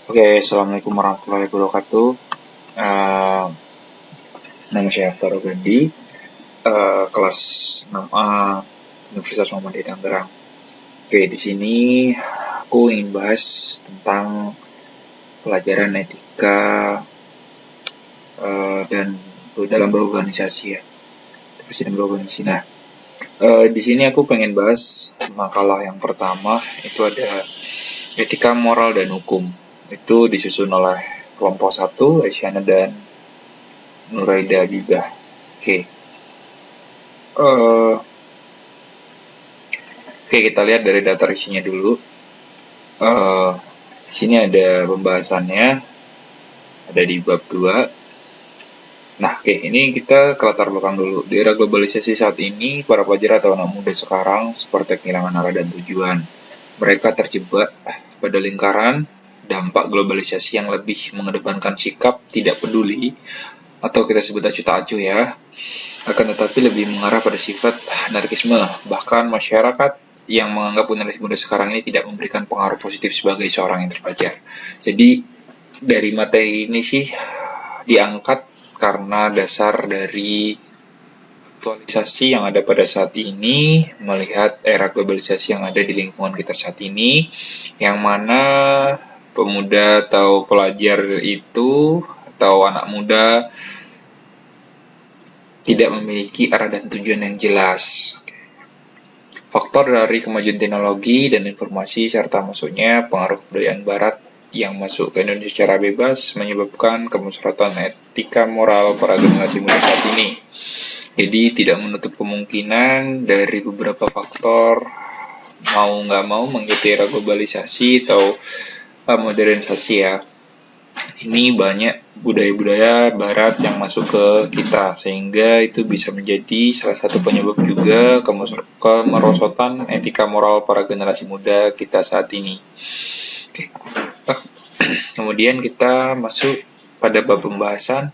Oke, Assalamualaikum warahmatullahi wabarakatuh. Eh, Nama saya Farouk Gandhi, kelas 6A Universitas Muhammadiyah Tangerang. Oke, di sini aku ingin bahas tentang pelajaran etika dan dalam berorganisasi ya, presiden berorganisasi. Nah, di sini aku pengen bahas makalah yang pertama itu ada etika moral dan hukum. Itu disusun oleh kelompok 1, Asiana dan Nuraida juga. Oke. Uh, Oke, kita lihat dari daftar isinya dulu. Di sini ada pembahasannya, ada di bab 2. Nah, oke, ini kita ke latar belakang dulu. Di era globalisasi saat ini, para pelajar atau anak muda sekarang seperti kehilangan arah dan tujuan. Mereka terjebak pada lingkaran dampak globalisasi yang lebih mengedepankan sikap tidak peduli, atau kita sebut acuh tak acuh ya, akan tetapi lebih mengarah pada sifat anarkisme. Bahkan masyarakat yang menganggap generasi muda sekarang ini tidak memberikan pengaruh positif sebagai seorang yang terpelajar. Jadi dari materi ini sih diangkat karena dasar dari aktualisasi yang ada pada saat ini, melihat era globalisasi yang ada di lingkungan kita saat ini, yang mana pemuda atau pelajar itu atau anak muda tidak memiliki arah dan tujuan yang jelas. Faktor dari kemajuan teknologi dan informasi serta masuknya pengaruh kebudayaan barat yang masuk ke Indonesia secara bebas menyebabkan kemusratan etika moral para generasi muda saat ini. Jadi tidak menutup kemungkinan dari beberapa faktor mau nggak mau mengikuti era globalisasi atau modernisasi ya. Ini banyak budaya-budaya barat yang masuk ke kita sehingga itu bisa menjadi salah satu penyebab juga kemerosotan etika moral para generasi muda kita saat ini. Oke. Kemudian kita masuk pada bab pembahasan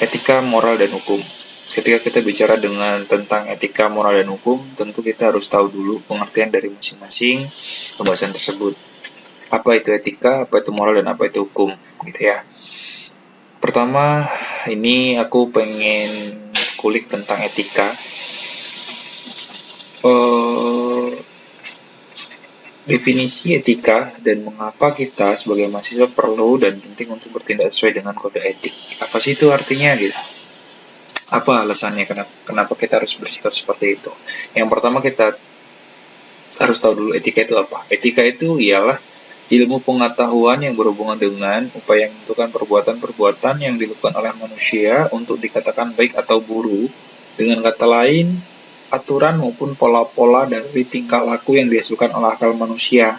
etika moral dan hukum. Ketika kita bicara tentang etika moral dan hukum, tentu kita harus tahu dulu pengertian dari masing-masing pembahasan tersebut. Apa itu etika, apa itu moral, dan apa itu hukum, gitu ya. Pertama, ini aku pengen kulik tentang etika. Definisi etika dan mengapa kita sebagai mahasiswa perlu dan penting untuk bertindak sesuai dengan kode etik. Apa sih itu artinya gitu? Apa alasannya kenapa kita harus bersikap seperti itu? Yang pertama kita harus tahu dulu etika itu apa. Etika itu ialah ilmu pengetahuan yang berhubungan dengan upaya menentukan perbuatan-perbuatan yang dilakukan oleh manusia untuk dikatakan baik atau buruk. Dengan kata lain, aturan maupun pola-pola dari tingkah laku yang dihasilkan oleh akal manusia.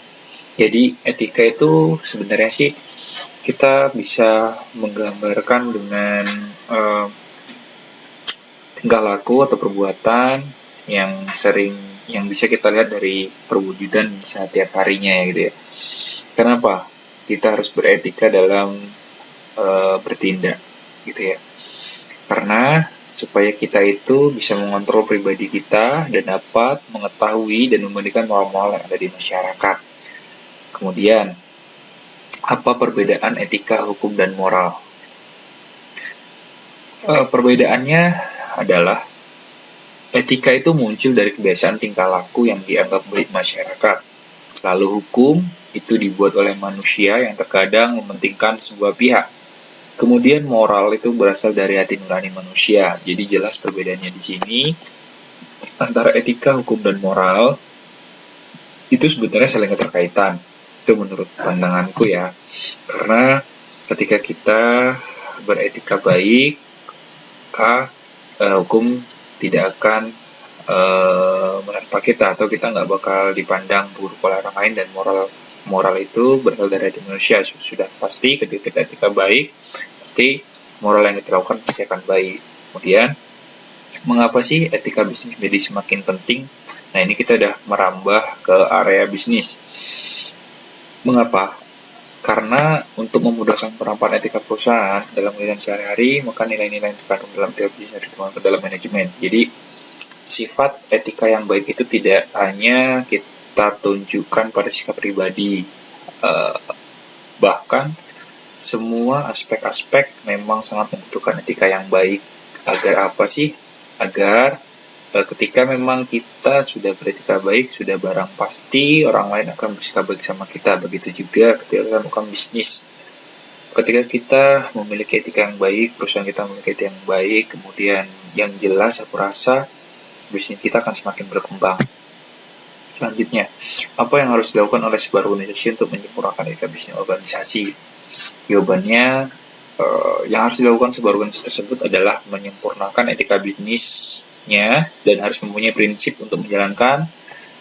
Jadi etika itu sebenarnya sih kita bisa menggambarkan dengan tingkah laku atau perbuatan yang bisa kita lihat dari perwujudan setiap harinya ya gitu ya. Kenapa kita harus beretika dalam bertindak gitu ya? Karena supaya kita itu bisa mengontrol pribadi kita dan dapat mengetahui dan membandingkan moral-moral yang ada di masyarakat. Kemudian, apa perbedaan etika, hukum, dan moral? Perbedaannya adalah etika itu muncul dari kebiasaan tingkah laku yang dianggap baik masyarakat. Lalu hukum itu dibuat oleh manusia yang terkadang mementingkan sebuah pihak. Kemudian moral itu berasal dari hati nurani manusia. Jadi jelas perbedaannya di sini antara etika, hukum, dan moral itu sebetulnya saling keterkaitan. Itu menurut pandanganku ya. Karena ketika kita beretika baik, maka hukum tidak akan menerpa kita atau kita nggak bakal dipandang buruk oleh orang lain, dan moral itu berasal dari hati manusia. Sudah pasti ketika kita etika baik, pasti moral yang kita lakukan pasti akan baik. Kemudian, mengapa sih etika bisnis menjadi semakin penting? Nah, ini kita udah merambah ke area bisnis. Mengapa? Karena untuk memudahkan penerapan etika perusahaan dalam kehidupan sehari-hari, maka nilai-nilai yang terkandung dalam teori bisnis dituangkan ke dalam manajemen. Jadi, sifat etika yang baik itu tidak hanya kita tunjukkan pada sikap pribadi, Bahkan semua aspek-aspek memang sangat membutuhkan etika yang baik. Agar apa sih? Agar ketika memang kita sudah beretika baik, sudah barang pasti orang lain akan bersikap baik sama kita. Begitu juga ketika kita melakukan bisnis. Ketika kita memiliki etika yang baik, perusahaan kita memiliki etika yang baik, kemudian yang jelas aku rasa bisnis kita akan semakin berkembang. Selanjutnya, apa yang harus dilakukan oleh sebuah organisasi untuk menyempurnakan etika bisnis organisasi? Jawabannya, yang harus dilakukan sebuah organisasi tersebut adalah menyempurnakan etika bisnisnya dan harus mempunyai prinsip untuk menjalankan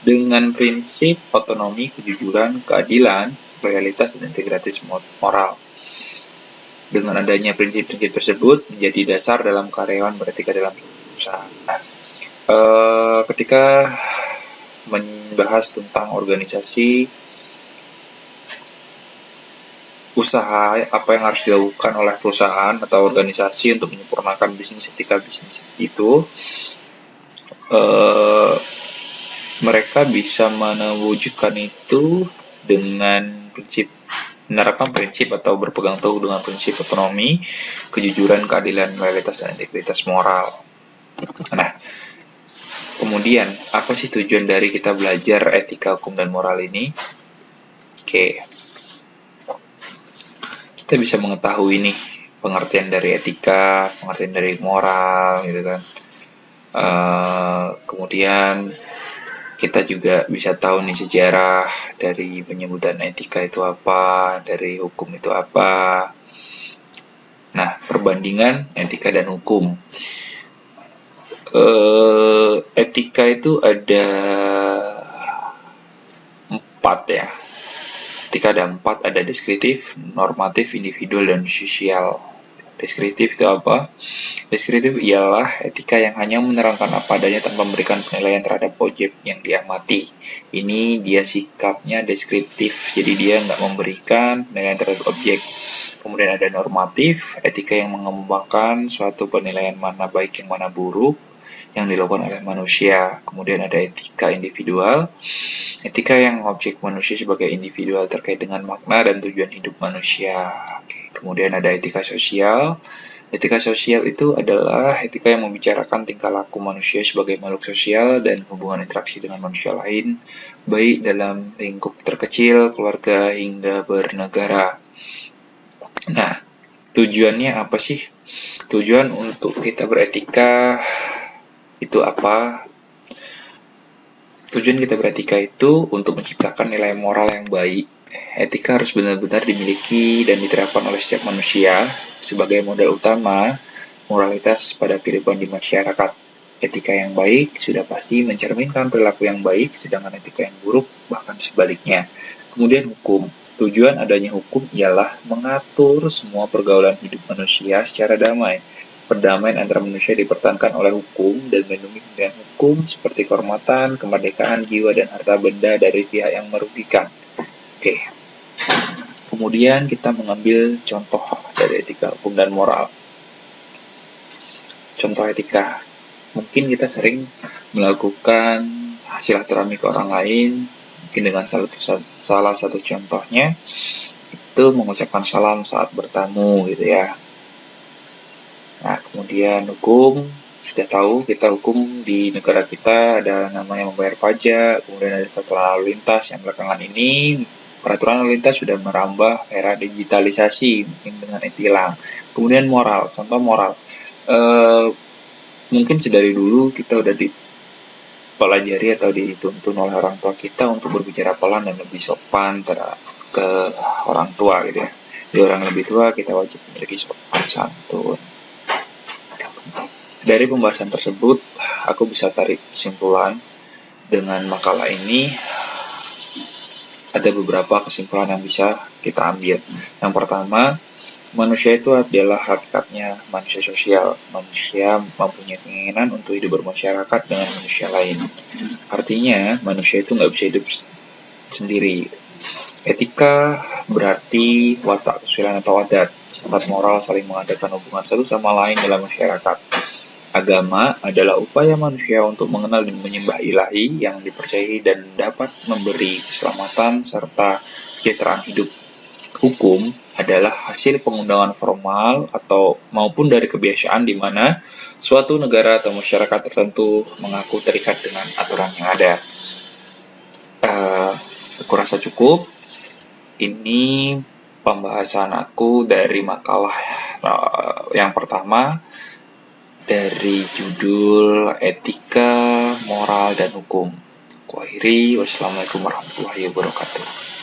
dengan prinsip otonomi, kejujuran, keadilan, loyalitas, dan integritas moral. Dengan adanya prinsip-prinsip tersebut menjadi dasar dalam karyawan beretika dalam perusahaan. Ketika membahas tentang organisasi, usaha apa yang harus dilakukan oleh perusahaan atau organisasi untuk menyempurnakan bisnis etika bisnis itu, mereka bisa mewujudkan itu dengan menerapkan prinsip atau berpegang teguh dengan prinsip otonomi, kejujuran, keadilan, loyalitas, dan integritas moral. Nah, kemudian apa sih tujuan dari kita belajar etika, hukum, dan moral ini? Oke. Kita bisa mengetahui nih pengertian dari etika, pengertian dari moral, gitu kan. Kemudian kita juga bisa tahu nih sejarah dari penyebutan etika itu apa, dari hukum itu apa. Nah, perbandingan etika dan hukum. Etika itu ada 4 ya. Etika ada 4, ada deskriptif, normatif, individual, dan sosial. Deskriptif itu apa? Deskriptif ialah etika yang hanya menerangkan apa adanya tanpa memberikan penilaian terhadap objek yang diamati. Ini dia sikapnya deskriptif, jadi dia nggak memberikan penilaian terhadap objek. Kemudian ada normatif, etika yang mengembangkan suatu penilaian mana baik yang mana buruk yang dilakukan oleh manusia. Kemudian ada etika individual, etika yang objek manusia sebagai individual terkait dengan makna dan tujuan hidup manusia. Kemudian ada etika sosial. Etika sosial itu adalah etika yang membicarakan tingkah laku manusia sebagai makhluk sosial dan hubungan interaksi dengan manusia lain, baik dalam lingkup terkecil, keluarga, hingga bernegara. Nah, tujuannya apa sih? Tujuan untuk kita beretika itu apa? Tujuan kita beretika itu untuk menciptakan nilai moral yang baik. Etika harus benar-benar dimiliki dan diterapkan oleh setiap manusia sebagai modal utama moralitas pada kehidupan di masyarakat. Etika yang baik sudah pasti mencerminkan perilaku yang baik, sedangkan etika yang buruk bahkan sebaliknya. Kemudian hukum. Tujuan adanya hukum ialah mengatur semua pergaulan hidup manusia secara damai. Perdamaian antara manusia dipertahankan oleh hukum dan melindungi dengan hukum seperti kehormatan, kemerdekaan jiwa, dan harta benda dari pihak yang merugikan. Oke. Kemudian kita mengambil contoh dari etika, hukum, dan moral. Contoh etika. Mungkin kita sering melakukan silaturahmi ke orang lain. Mungkin dengan salah satu contohnya itu mengucapkan salam saat bertamu gitu ya. Nah, kemudian hukum, sudah tahu kita hukum di negara kita ada namanya membayar pajak, kemudian ada peraturan lalu lintas yang belakangan ini peraturan lalu lintas sudah merambah era digitalisasi mungkin dengan e-tilang. Kemudian moral, contoh moral. Mungkin sedari dulu kita udah dipelajari atau dituntun oleh orang tua kita untuk berbicara pelan dan lebih sopan ke orang tua gitu ya. Di orang lebih tua kita wajib memiliki sopan santun. Dari pembahasan tersebut, aku bisa tarik kesimpulan dengan makalah ini. Ada beberapa kesimpulan yang bisa kita ambil. Yang pertama, manusia itu adalah hakikatnya manusia sosial. Manusia mempunyai keinginan untuk hidup bermasyarakat dengan manusia lain. Artinya, manusia itu nggak bisa hidup sendiri. Etika berarti watak, kesusilaan, atau adat. Sifat moral saling mengadakan hubungan satu sama lain dalam masyarakat. Agama adalah upaya manusia untuk mengenal dan menyembah ilahi yang dipercayai dan dapat memberi keselamatan serta kesejahteraan hidup. Hukum adalah hasil pengundangan formal atau maupun dari kebiasaan di mana suatu negara atau masyarakat tertentu mengaku terikat dengan aturan yang ada. Aku rasa cukup. Ini pembahasan aku dari makalah yang pertama dari judul Etika, Moral, dan Hukum. Aku akhiri, wassalamualaikum warahmatullahi wabarakatuh.